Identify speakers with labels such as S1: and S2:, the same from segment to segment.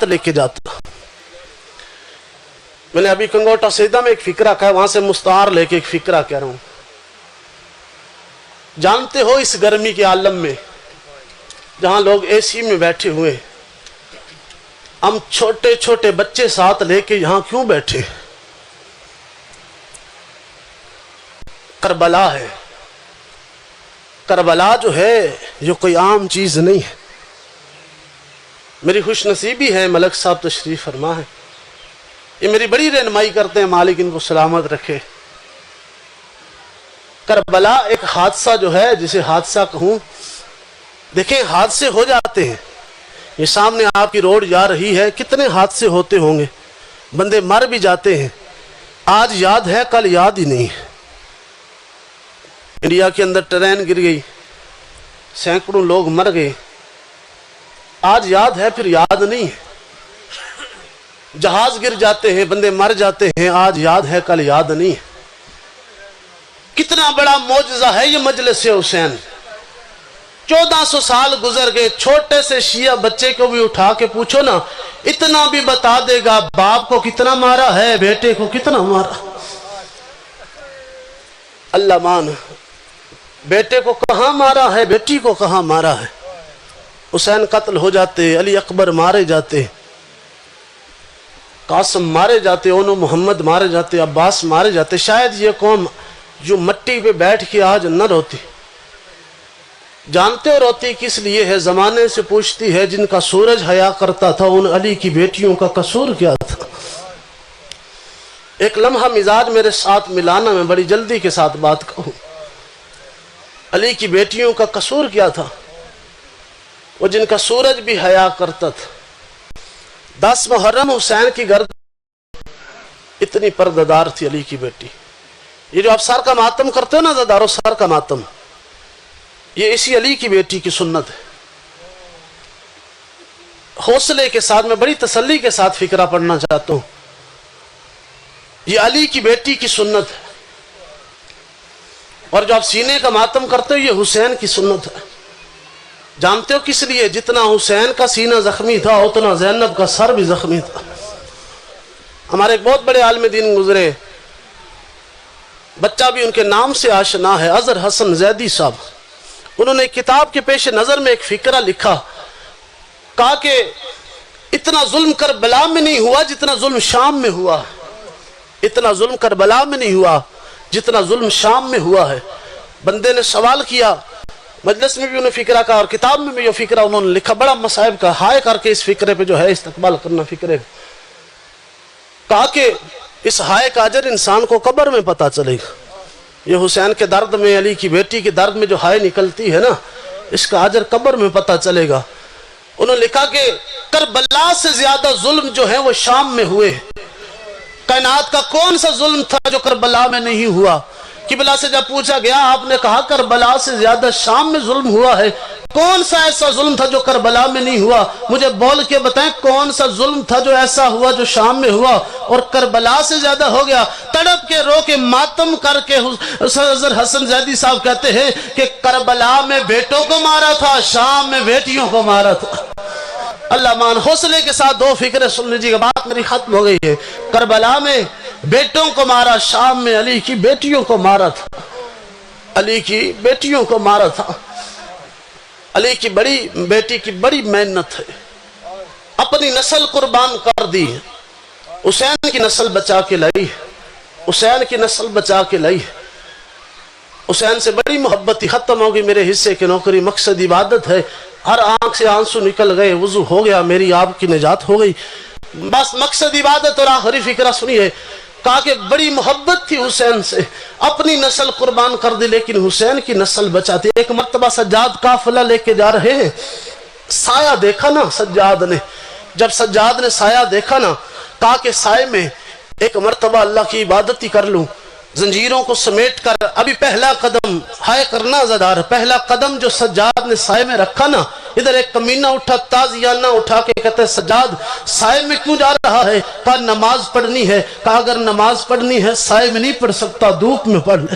S1: لے کے جاتا. میں نے ابھی کنگوٹا سیدہ میں ایک فکرہ کہا، وہاں سے مستعار لے کے ایک فکرہ کہہ رہا ہوں. جانتے ہو اس گرمی کے عالم میں جہاں لوگ اے سی میں بیٹھے ہوئے، ہم چھوٹے چھوٹے بچے ساتھ لے کے یہاں کیوں بیٹھے؟ کربلا ہے. کربلا جو ہے یہ کوئی عام چیز نہیں ہے. میری خوش نصیبی ہے ملک صاحب تشریف فرما ہے، یہ میری بڑی رہنمائی کرتے ہیں، مالک ان کو سلامت رکھے. کربلا ایک حادثہ جو ہے، جسے حادثہ کہوں، دیکھیں حادثے ہو جاتے ہیں. یہ سامنے آپ کی روڈ جا رہی ہے، کتنے حادثے ہوتے ہوں گے، بندے مر بھی جاتے ہیں. آج یاد ہے، کل یاد ہی نہیں. انڈیا کے اندر ٹرین گر گئی، سینکڑوں لوگ مر گئے. آج یاد ہے، پھر یاد نہیں ہے. جہاز گر جاتے ہیں، بندے مر جاتے ہیں، آج یاد ہے، کل یاد نہیں ہے. کتنا بڑا معجزہ ہے یہ مجلس حسین. 1400 سال گزر گئے. چھوٹے سے شیعہ بچے کو بھی اٹھا کے پوچھو نا، اتنا بھی بتا دے گا باپ کو کتنا مارا ہے، بیٹے کو کتنا مارا. اللہ مان، بیٹے کو کہاں مارا ہے، بیٹی کو کہاں مارا ہے. حسین قتل ہو جاتے، علی اکبر مارے جاتے، قاسم مارے جاتے، اونو محمد مارے جاتے، عباس مارے جاتے. شاید یہ قوم جو مٹی پہ بیٹھ کے آج نہ روتی. جانتے ہو روتی کس لیے ہے؟ زمانے سے پوچھتی ہے، جن کا سورج حیا کرتا تھا ان علی کی بیٹیوں کا قصور کیا تھا؟ ایک لمحہ مزاج میرے ساتھ ملانا، میں بڑی جلدی کے ساتھ بات کہوں. علی کی بیٹیوں کا قصور کیا تھا؟ وہ جن کا سورج بھی حیا کرتا تھا. 10 محرم حسین کی گرد اتنی پردہ تھی علی کی بیٹی. یہ جو آپ سر کا ماتم کرتے ہو نا، زدارو سر کا ماتم، یہ اسی علی کی بیٹی کی سنت ہے. حوصلے کے ساتھ، میں بڑی تسلی کے ساتھ فکرہ پڑھنا چاہتا ہوں. یہ علی کی بیٹی کی سنت ہے. اور جو آپ سینے کا ماتم کرتے ہو، یہ حسین کی سنت ہے. جانتے ہو کس لیے؟ جتنا حسین کا سینہ زخمی تھا اتنا زینب کا سر بھی زخمی تھا. ہمارے ایک بہت بڑے عالم دین گزرے، بچہ بھی ان کے نام سے آشنا ہے، اظہر حسن زیدی صاحب. انہوں نے کتاب کے پیش نظر میں ایک فکرہ لکھا، کہا کہ اتنا ظلم کربلا میں نہیں ہوا جتنا ظلم شام میں ہوا. اتنا ظلم کربلا میں نہیں ہوا جتنا ظلم شام میں ہوا ہے. بندے نے سوال کیا، مجلس میں بھی انہیں فکرہ کہا اور کتاب میں بھی یہ فکرہ انہوں نے لکھا. بڑا مصائب کا ہائے کر کے اس فکرے پہ جو ہے استقبال کرنا فکرے. کہا کہ اس ہائے کا اجر انسان کو قبر میں پتہ چلے گا. یہ حسین کے درد میں، علی کی بیٹی کے درد میں جو ہائے نکلتی ہے نا، اس کا اجر قبر میں پتہ چلے گا. انہوں نے لکھا کہ کربلا سے زیادہ ظلم جو ہے وہ شام میں ہوئے. کائنات کا کون سا ظلم تھا جو کربلا میں نہیں ہوا؟ قبلہ سے جب پوچھا گیا، آپ نے کہا کربلا سے زیادہ شام میں ظلم ہوا ہے. کون سا ایسا ظلم تھا جو کربلا میں نہیں ہوا؟ مجھے بول کے بتائیں کون سا ظلم تھا جو ایسا ہوا جو شام میں ہوا اور کربلا سے زیادہ ہو گیا؟ تڑپ کے رو کے ماتم کر کے اظہر حسن زیدی صاحب کہتے ہیں کہ کربلا میں بیٹوں کو مارا تھا، شام میں بیٹیوں کو مارا تھا. اللہ مان، حوصلے کے ساتھ 2 فکریں سن لیجیے گا، بات میری ختم ہو گئی ہے. کربلا میں بیٹوں کو مارا، شام میں علی کی بیٹیوں کو مارا تھا. علی کی بیٹیوں کو مارا تھا. علی کی بڑی بیٹی کی بڑی محنت ہے، اپنی نسل قربان کر دی. حسین کی نسل بچا کے لائی، حسین کی نسل بچا کے لائی. حسین سے بڑی محبت تھی. ختم ہوگی میرے حصے کی نوکری، مقصد عبادت ہے. ہر آنکھ سے آنسو نکل گئے، وضو ہو گیا، میری آپ کی نجات ہو گئی. بس مقصد عبادت. اور آخری فکرہ سنیے. کہا کہ بڑی محبت تھی حسین سے، اپنی نسل قربان کر دی لیکن حسین کی نسل بچاتی. ایک مرتبہ سجاد قافلہ لے کے جا رہے ہیں، سایہ دیکھا نا سجاد نے. جب سجاد نے سایہ دیکھا نا، کہا کہ سائے میں ایک مرتبہ اللہ کی عبادت ہی کر لوں. زنجیروں کو سمیٹ کر ابھی پہلا قدم ہائے کرنا زدار، پہلا قدم جو سجاد نے سائے میں رکھا نا، ادھر ایک کمینہ اٹھا تازیانہ اٹھا کے کہتے ہیں سجاد سائے میں کیوں جا رہا ہے؟ کہا نماز پڑھنی ہے. کہا اگر نماز پڑھنی ہے سائے میں نہیں پڑھ سکتا، دھوپ میں پڑھ لے.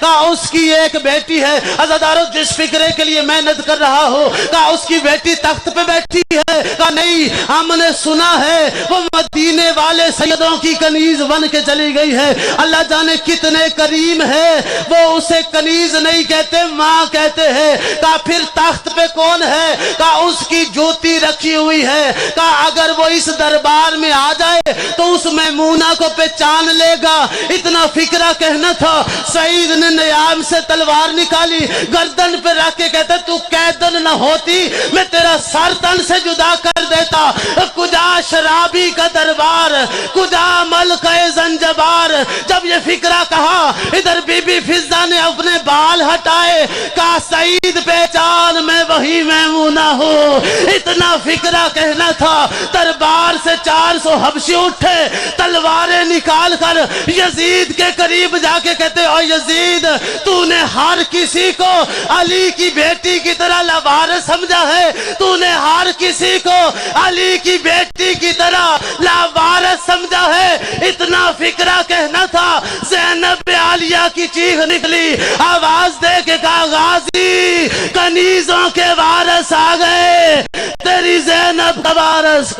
S1: کہا اس کی ایک بیٹی ہے۔ عزادارو جس فکرے کے لیے محنت کر رہا ہو، کہا اس کی بیٹی تخت پہ بیٹھی ہے؟ کہا نہیں، ہم نے سنا ہے وہ مدینے والے سیدوں کی کنیز بن کے چلی گئی ہے۔ اللہ جانے کتنے کریم ہے، وہ اسے کنیز نہیں کہتے، ماں کہتے ہیں۔ کہا پھر تخت پہ کون ہے؟ کہا اس کی جوتی رکھی ہوئی ہے۔ کہا اگر وہ اس دربار میں آ جائے تو اس میمونہ کو پہچان لے گا۔ اتنا فکرہ کہنا تھا۔ سعید نے نیام سے تلوار نکالی، گردن پہ رکھ کے کہتے تو قیدن نہ ہوتی میں تیرا سر تن سے جدا کر دیتا۔ کجا شرابی کا دربار، کجا ملکہ زنجبار۔ جب یہ فکرہ کہا، ادھر بی بی فضہ نے اپنے بال ہٹائے، کہا سعید پہچان میں وہی میمونہ ہوں۔ اتنا فکرہ کہنا تھا۔ دربار سے 400 حبشی اٹھے، تلواریں نکال کر یزید کے قریب جا کے کہتے او یزید، تو نے ہر کسی کو علی کی بیٹی کی طرح لاوارث سمجھا ہے، تو نے ہر کسی کو علی کی بیٹی کی طرح لاوارث سمجھا ہے۔ اتنا فکرہ کہنا تھا، زینب عالیہ کی چیخ نکلی، آواز دے کے کہا غازی کنیزوں کے وارث آ گئے، تیری زینب کا وارث۔